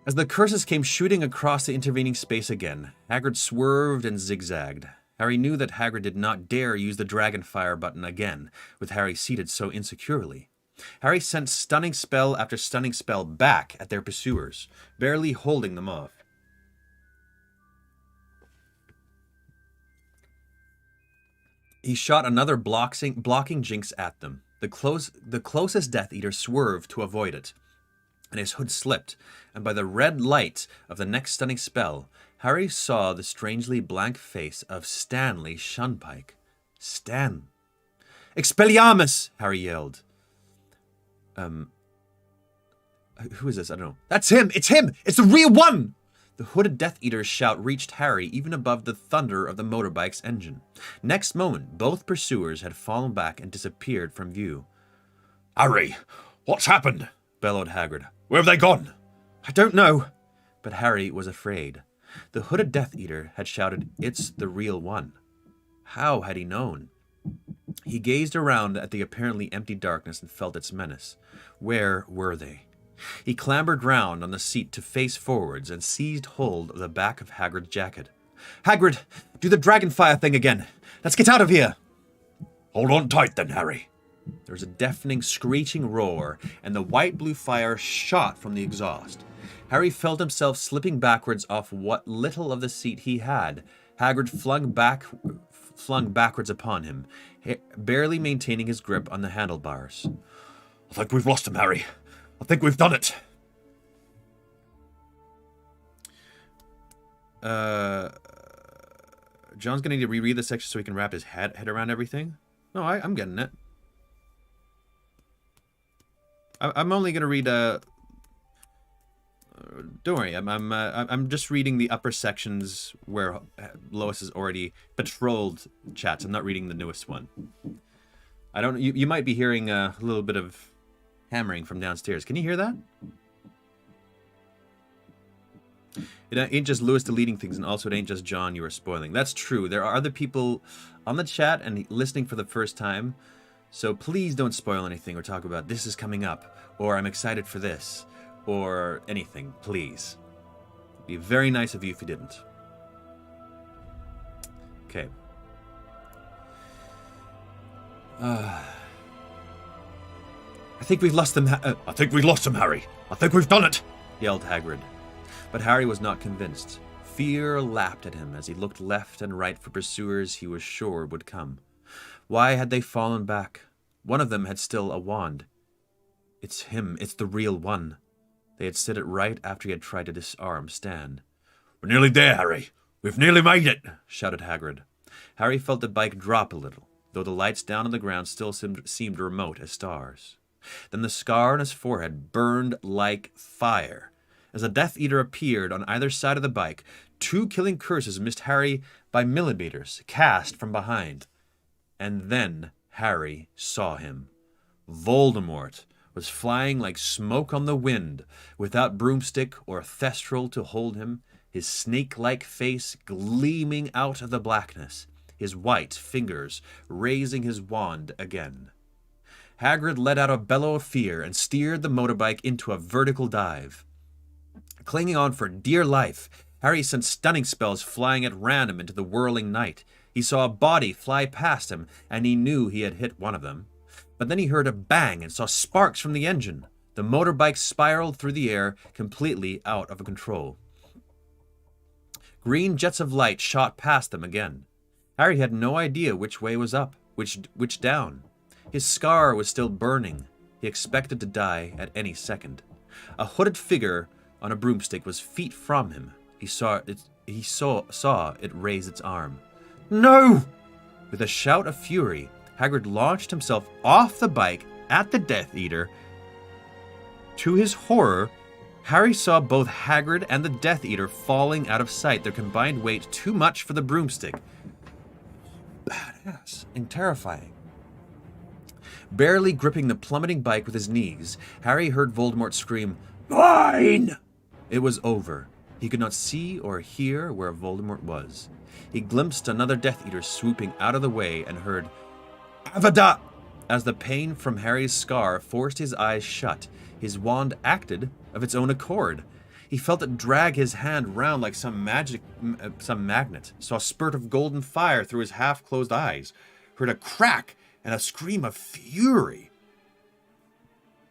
As the curses came shooting across the intervening space again, Hagrid swerved and zigzagged. Harry knew that Hagrid did not dare use the dragon fire button again, with Harry seated so insecurely. Harry sent stunning spell after stunning spell back at their pursuers, barely holding them off. He shot another blocking jinx at them. The closest Death Eater swerved to avoid it, and his hood slipped, and by the red light of the next stunning spell, Harry saw the strangely blank face of Stanley Shunpike. Stan. Expelliarmus! Harry yelled. Who is this? I don't know. That's him! It's him! It's the real one! The hooded Death Eater's shout reached Harry even above the thunder of the motorbike's engine. Next moment, both pursuers had fallen back and disappeared from view. Harry, what's happened? Bellowed Hagrid. Where have they gone? I don't know. But Harry was afraid. The hooded Death Eater had shouted, "It's the real one." How had he known? He gazed around at the apparently empty darkness and felt its menace. Where were they? He clambered round on the seat to face forwards and seized hold of the back of Hagrid's jacket. Hagrid, do the dragonfire thing again. Let's get out of here. Hold on tight then, Harry. There was a deafening, screeching roar, and the white-blue fire shot from the exhaust. Harry felt himself slipping backwards off what little of the seat he had. Hagrid flung backwards upon him, barely maintaining his grip on the handlebars. I think we've lost him, Harry. I think we've done it. John's going to need to reread this section so he can wrap his head around everything. No, I'm getting it. I'm only going to read... don't worry, I'm just reading the upper sections where Lois has already patrolled chats. I'm not reading the newest one. I don't... You might be hearing a little bit of hammering from downstairs. Can you hear that? It ain't just Lewis deleting things, and also it ain't just John you are spoiling. That's true. There are other people on the chat and listening for the first time, so please don't spoil anything or talk about this is coming up, or I'm excited for this, or anything, please. It'd be very nice of you if you didn't. Okay. I think we've lost them. I think we've lost him, Harry. I think we've done it, yelled Hagrid. But Harry was not convinced. Fear lapped at him as he looked left and right for pursuers he was sure would come. Why had they fallen back? One of them had still a wand. It's him. It's the real one. They had said it right after he had tried to disarm Stan. We're nearly there, Harry. We've nearly made it, shouted Hagrid. Harry felt the bike drop a little, though the lights down on the ground still seemed remote as stars. Then the scar on his forehead burned like fire. As a Death Eater appeared on either side of the bike, two killing curses missed Harry by millimeters, cast from behind. And then Harry saw him. Voldemort was flying like smoke on the wind, without broomstick or thestral to hold him, his snake-like face gleaming out of the blackness, his white fingers raising his wand again. Hagrid let out a bellow of fear and steered the motorbike into a vertical dive. Clinging on for dear life, Harry sent stunning spells flying at random into the whirling night. He saw a body fly past him, and he knew he had hit one of them. But then he heard a bang and saw sparks from the engine. The motorbike spiraled through the air, completely out of control. Green jets of light shot past them again. Harry had no idea which way was up, which down. His scar was still burning. He expected to die at any second. A hooded figure on a broomstick was feet from him. He saw it raise its arm. No! With a shout of fury, Hagrid launched himself off the bike at the Death Eater. To his horror, Harry saw both Hagrid and the Death Eater falling out of sight, their combined weight too much for the broomstick. Badass and terrifying. Barely gripping the plummeting bike with his knees, Harry heard Voldemort scream, "Mine!" It was over. He could not see or hear where Voldemort was. He glimpsed another Death Eater swooping out of the way and heard, "Avada!" As the pain from Harry's scar forced his eyes shut, his wand acted of its own accord. He felt it drag his hand round like some magnet, saw a spurt of golden fire through his half-closed eyes, heard a crack and a scream of fury.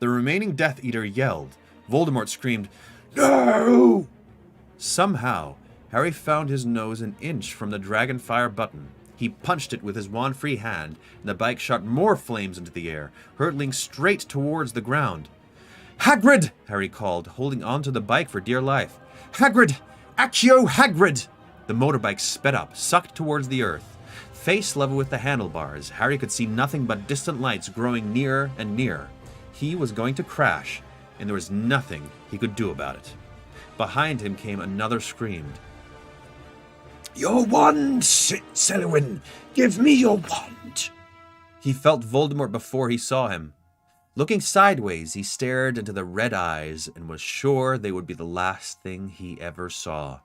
The remaining Death Eater yelled. Voldemort screamed, "No!" Somehow, Harry found his nose an inch from the Dragonfire button. He punched it with his wand-free hand, and the bike shot more flames into the air, hurtling straight towards the ground. "Hagrid!" Harry called, holding onto the bike for dear life. "Hagrid! Accio Hagrid!" The motorbike sped up, sucked towards the earth. Face level with the handlebars, Harry could see nothing but distant lights growing nearer and nearer. He was going to crash, and there was nothing he could do about it. Behind him came another scream. Your wand, Selwyn! Give me your wand! He felt Voldemort before he saw him. Looking sideways, he stared into the red eyes and was sure they would be the last thing he ever saw.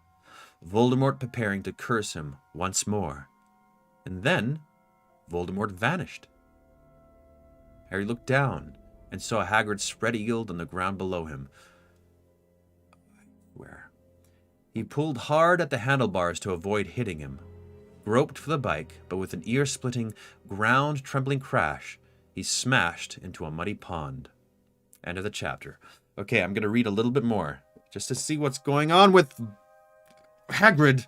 Voldemort preparing to curse him once more. And then, Voldemort vanished. Harry looked down and saw Hagrid spread-eagled on the ground below him. Where? He pulled hard at the handlebars to avoid hitting him, groped for the bike, but with an ear-splitting, ground-trembling crash, he smashed into a muddy pond. End of the chapter. Okay, I'm going to read a little bit more, just to see what's going on with Hagrid.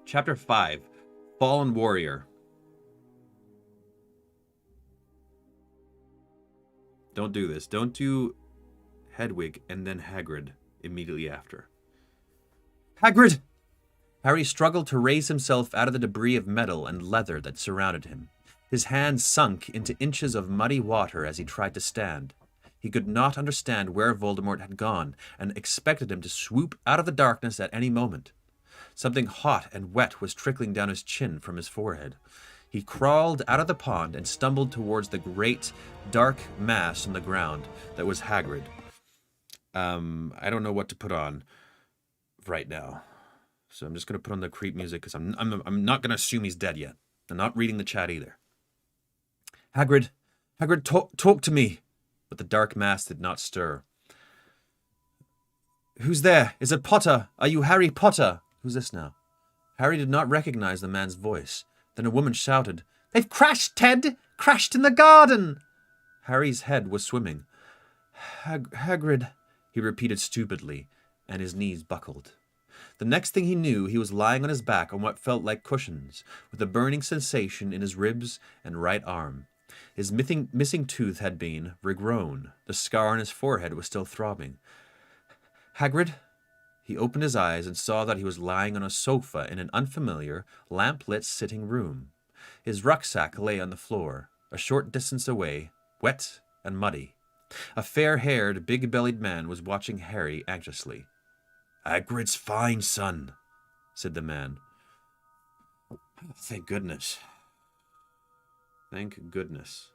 Chapter 5, Fallen Warrior. Don't do this. Don't do Hedwig and then Hagrid immediately after. Hagrid! Harry struggled to raise himself out of the debris of metal and leather that surrounded him. His hands sunk into inches of muddy water as he tried to stand. He could not understand where Voldemort had gone and expected him to swoop out of the darkness at any moment. Something hot and wet was trickling down his chin from his forehead. He crawled out of the pond and stumbled towards the great, dark mass on the ground that was Hagrid. I don't know what to put on right now. So I'm just going to put on the creep music because I'm not going to assume he's dead yet. I'm not reading the chat either. Hagrid, talk to me. But the dark mass did not stir. Who's there? Is it Potter? Are you Harry Potter? Who's this now? Harry did not recognize the man's voice. Then a woman shouted, "They've crashed, Ted! Crashed in the garden!" Harry's head was swimming. Hagrid, he repeated stupidly, and his knees buckled. The next thing he knew, he was lying on his back on what felt like cushions, with a burning sensation in his ribs and right arm. His missing tooth had been regrown. The scar on his forehead was still throbbing. Hagrid? He opened his eyes and saw that he was lying on a sofa in an unfamiliar, lamp-lit sitting room. His rucksack lay on the floor, a short distance away, wet and muddy. A fair-haired, big-bellied man was watching Harry anxiously. "Hagrid's fine, son," said the man. Thank goodness. Thank goodness.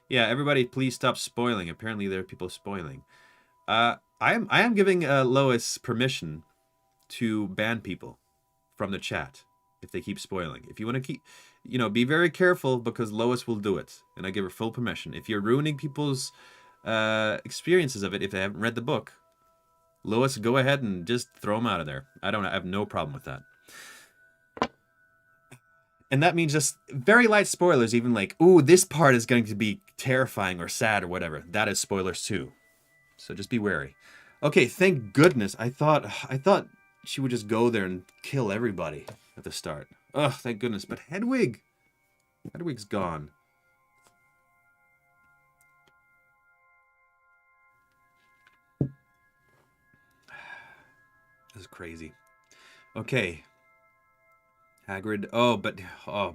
Yeah, everybody please stop spoiling. Apparently there are people spoiling. I am giving Lois permission to ban people from the chat if they keep spoiling. If you want to keep, be very careful because Lois will do it. And I give her full permission. If you're ruining people's experiences of it, if they haven't read the book, Lois, go ahead and just throw them out of there. I have no problem with that. And that means just very light spoilers, even like, ooh, this part is going to be terrifying or sad or whatever. That is spoilers too. So just be wary. Okay, thank goodness. I thought she would just go there and kill everybody at the start. Ugh, thank goodness. But Hedwig's gone. This is crazy. Okay. Hagrid.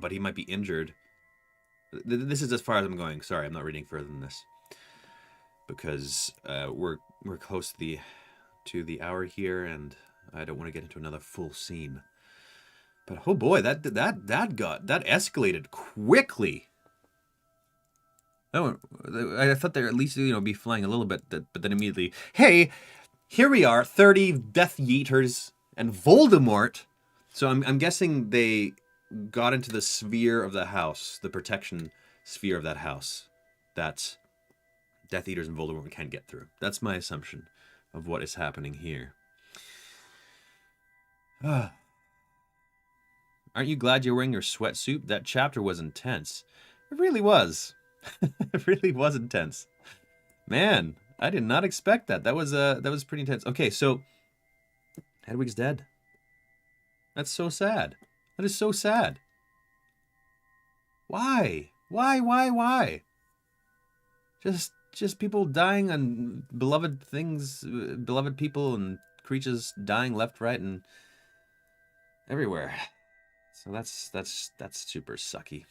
But he might be injured. This is as far as I'm going. Sorry, I'm not reading further than this because we're close to the hour here, and I don't want to get into another full scene. But oh boy, that escalated quickly. Oh, I thought they'd at least be flying a little bit, but then immediately, hey, here we are, 30 Death Eaters and Voldemort. So I'm guessing they got into the sphere of the house, the protection sphere of that house, that Death Eaters and Voldemort can't get through. That's my assumption of what is happening here. Aren't you glad you're wearing your sweatsuit? That chapter was intense. It really was. It really was intense. Man, I did not expect that. That was pretty intense. Okay, so Hedwig's dead. That's so sad. That is so sad. Why? Why? Just people dying and beloved things, beloved people and creatures dying left, right, and everywhere. So that's super sucky.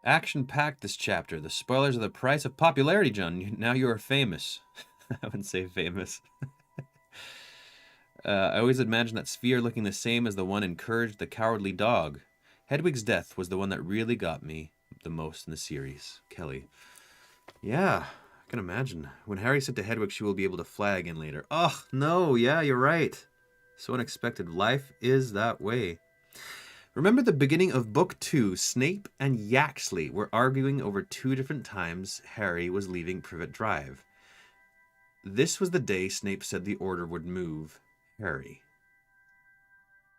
Action-packed this chapter. The spoilers are the price of popularity, John. Now you are famous. I wouldn't say famous. I always imagined that sphere looking the same as the one in Courage the Cowardly Dog. Hedwig's death was the one that really got me the most in the series. Kelly. Yeah, I can imagine. When Harry said to Hedwig she will be able to fly again later. Oh, no, yeah, you're right. So unexpected. Life is that way. Remember the beginning of Book 2, Snape and Yaxley were arguing over 2 different times Harry was leaving Privet Drive. This was the day Snape said the order would move Harry.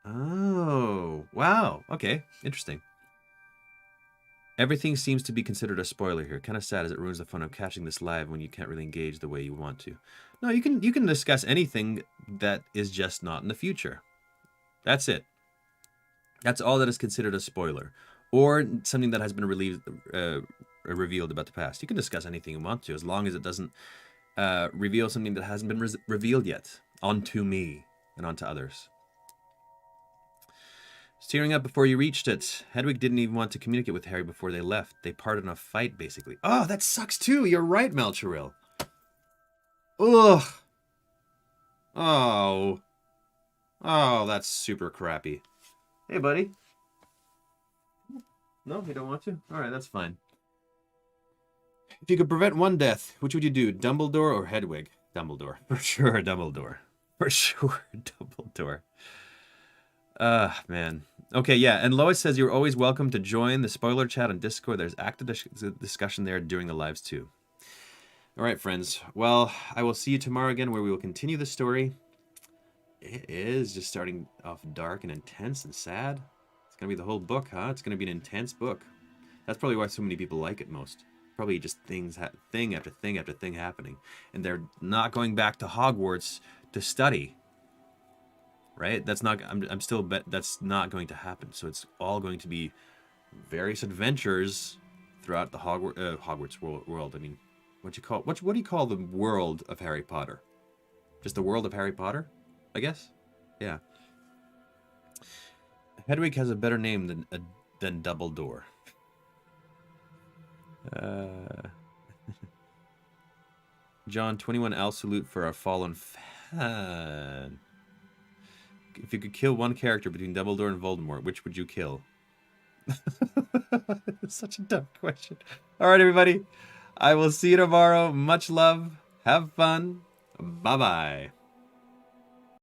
Oh, wow. Okay, interesting. Everything seems to be considered a spoiler here. Kind of sad as it ruins the fun of catching this live when you can't really engage the way you want to. No, you can discuss anything that is just not in the future. That's it. That's all that is considered a spoiler, or something that has been revealed about the past. You can discuss anything you want to, as long as it doesn't reveal something that hasn't been revealed yet onto me and onto others. Steering up before you reached it. Hedwig didn't even want to communicate with Harry before they left. They parted in a fight, basically. Oh, that sucks too. You're right, Malcheril. Ugh. Oh. Oh, that's super crappy. Hey, buddy. No, you don't want to? Alright, that's fine. If you could prevent one death, which would you do? Dumbledore or Hedwig? Dumbledore. For sure, Dumbledore. For sure, Dumbledore. Man. Okay, yeah, and Lois says you're always welcome to join the spoiler chat on Discord. There's active discussion there during the lives, too. Alright, friends. Well, I will see you tomorrow again, where we will continue the story. It is just starting off dark and intense and sad. It's going to be the whole book, huh? It's going to be an intense book. That's probably why so many people like it most. Probably just thing after thing after thing happening. And they're not going back to Hogwarts to study. Right? That's not, I'm still bet that's not going to happen. So it's all going to be various adventures throughout the Hogwarts world. I mean, what do you call the world of Harry Potter? Just the world of Harry Potter? I guess? Yeah. Hedwig has a better name than Dumbledore. John, 21 Al salute for our fallen fan. If you could kill one character between Dumbledore and Voldemort, which would you kill? It's such a dumb question. All right, everybody. I will see you tomorrow. Much love. Have fun. Bye-bye.